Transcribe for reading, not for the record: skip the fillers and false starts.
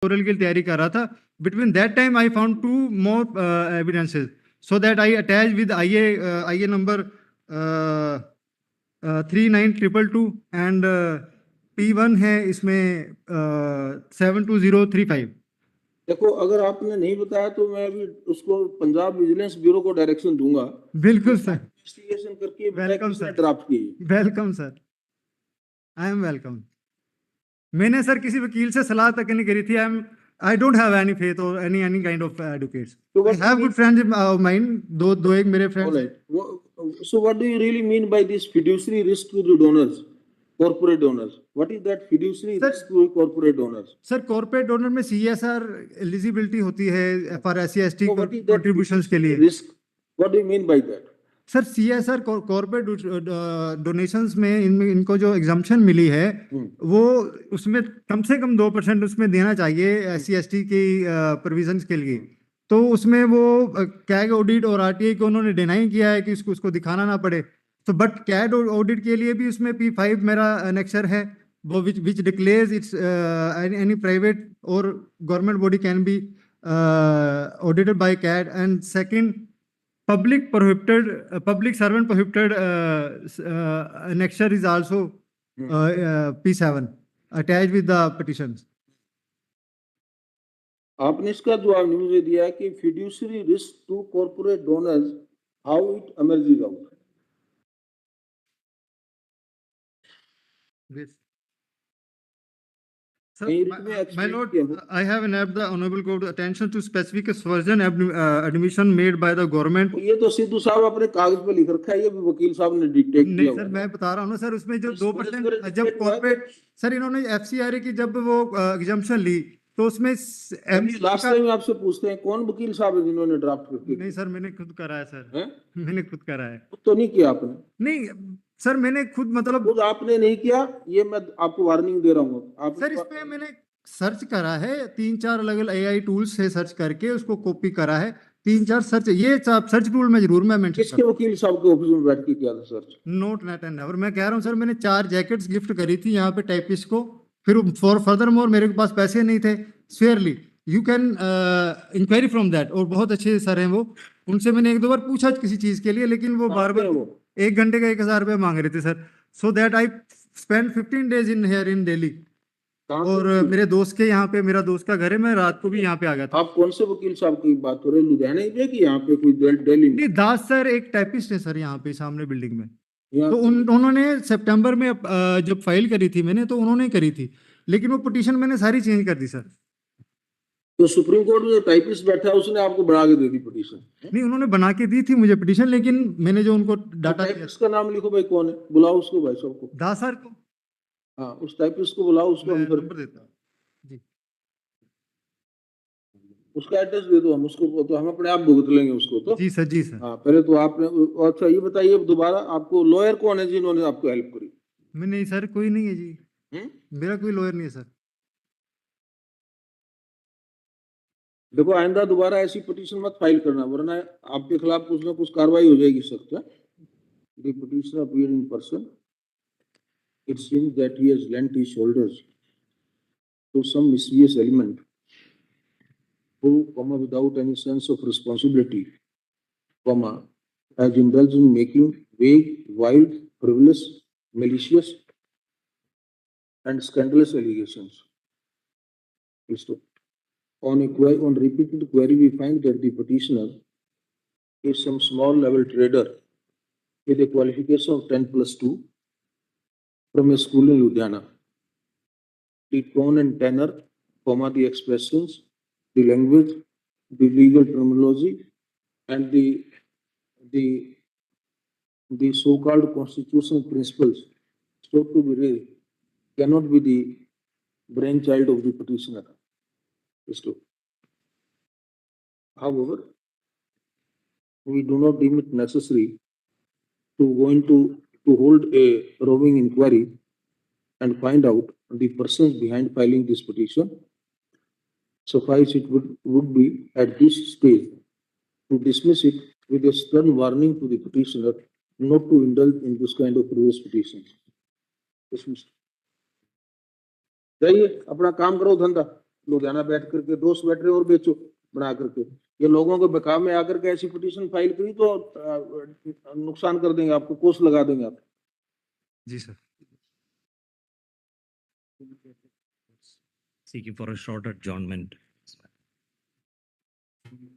Oral की तैयारी कर रहा था. Between that time I found 2 more evidences, so that I attached with IA number 3922 and P1 है इसमें 72035. देखो, अगर आपने नहीं बताया तो मैं अभी उसको पंजाब विजिलेंस ब्यूरो को डायरेक्शन दूंगा. बिल्कुल सर. इन्वेस्टिगेशन करके वेलकम सर. ड्राफ्ट की. Welcome sir. I am welcome. मैंने सर किसी वकील से सलाह तक नहीं करी थी. I don't have any faith or any kind of advocates. So I have good friends of mine. दो एक मेरे friends. All right. So what do you really mean by this fiduciary risk to the donors, corporate donors? What is that fiduciary risk to corporate donors? Sir, corporate donor में CSR eligibility होती है for SC/ST contributions के लिए. Risk. What do you mean by that? Sir CSR corporate donations में इनको जो exemption मिली है वो उसमें कम से कम 2% उसमें देना चाहिए SC/ST की प्रोविजंस के लिए. तो उसमें वो कैग ऑडिट और RTI को उन्होंने डिनाई किया है कि उसको दिखाना ना पड़े. तो बट कैग ऑडिट के लिए भी उसमें P5 मेरा एनेक्सर है वो विच डिक्लेयर्स इट्स एनी प्राइवेट और government body can be audited bye CAG. And second, public servant prohibited annexure is also P7 attached with the petitions. आपने इसका जवाब नहीं मुझे दिया कि fiduciary risk to corporate donors, how it emerges out. Yes. Sir, my lord, I have enabled the honorable court attention to specific aspersion admission made by the government. ये तो सिद्धू साहब अपने कागज पे लिख रखा है, ये भी वकील साहब ने डिटेक्ट किया. नहीं सर, मैं बता रहा हूँ ना सर, उसमें जो 2% जब कॉर्पोरेट सर इन्होंने FCRA की जब वो एग्जाम्पशन ली तो उसमें लास्ट टाइम आपसे पूछते हैं कौन वकील साहब है जिन्होंने ड्राफ्ट करके. नहीं सर, मैंने खुद करा है सर. मैंने खुद करा है. तो नहीं किया आपने? नहीं सर, मैंने खुद मतलब खुद आपने नहीं किया, ये मैं आपको वार्निंग दे रहा हूँ. आप सर इसमें मैंने सर्च करा है 3-4 अलग AI टूल्स से सर्च करके उसको कॉपी करा है. 3-4 सर्च, ये सर्च टूल में जरूर मैं मेंशन. किसके वकील साहब के ऑफिस में बैठ के किया था search? Note net and never. मैं कह रहा हूँ सर, मैंने 4 जैकेट्स गिफ्ट करी थी यहाँ पे टाइपिस्ट को. फिर फॉर फर्दर मोर मेरे पास पैसे नहीं थे. Surely you can enquiry from that. और बहुत अच्छे सर हैं वो. उनसे मैंने 1-2 बार पूछा किसी चीज के लिए, लेकिन वो बार-बार 1 घंटे का 1000 रुपये मांग रहे थे sir. So that I spend 15 days in here in Delhi. और मेरे दोस्त के यहाँ पे, मेरा दोस्त का घर है, मैं रात को भी यहाँ पे आ गया था. आप कौन से वकील साहब की बात कर रहे हैं? लुधियाना में कि यहाँ पे कोई दिल्ली में? नहीं, दास सर एक टाइपिस्ट है सर यहाँ पे सामने बिल्डिंग में. तो उन्होंने सितंबर में जब फाइल करी थी मैंने, तो उन्होंने करी थी, लेकिन वो पिटीशन मैंने सारी चेंज कर दी सर. तो सुप्रीम कोर्ट में जो टाइपिस्ट बैठा है उसने आपको बना के दे दी पिटीशन? नहीं, उन्होंने बना के दी थी मुझे पिटीशन, लेकिन मैंने जो उनको डाटा दिया. इसका नाम लिखो भाई, कौन है? बुलाओ उसको भाई साहब को. दास सर को. हाँ, उस टाइपिस्ट को बुलाओ, उसको हम नंबर देता हूँ जी. उसका एड्रेस दे दो, हम उसको तो हम अपने आप भुगत लेंगे उसको. तो जी सर, जी सर. हाँ, पहले तो आपने. अच्छा ये बताइए दोबारा, आपको लॉयर कौन है जिन्होंने आपको हेल्प करी? मैं नहीं सर, कोई नहीं है जी. मेरा कोई लॉयर नहीं है सर. देखो, आइंदा दोबारा ऐसी पिटीशन मत फाइल करना, वरना आपके खिलाफ कुछ ना कुछ कार्रवाई हो जाएगी सख्त. The petitioner appeared in person. It seems that he has lent his shoulders to some mischievous element who, without any sense of responsibility, has indulged in making vague, wild, frivolous, malicious, and scandalous allegations. On repeated query, we find that the petitioner is some small level trader with a qualification of 10+2 from a school in Ludhiana. The tone and tenor, the expressions, the language, the legal terminology, and the so-called constitutional principles sought to be raised cannot be the brainchild of the petitioner. However, we do not deem it necessary to hold a roving inquiry and find out the persons behind filing this petition. Suffice it would be at this stage to dismiss it with a stern warning to the petitioner not to indulge in this kind of frivolous petitions. Dismissed. जाइए, अपना काम करो, धंधा. लुधियाना बैठ करके 2 sweater और बेचो बना करके। ये लोगों के बकाव में आकर के ऐसी पिटीशन फाइल करी तो नुकसान कर देंगे आपको, कोर्स लगा देंगे आप। जी sir. Seeking for a short adjournment.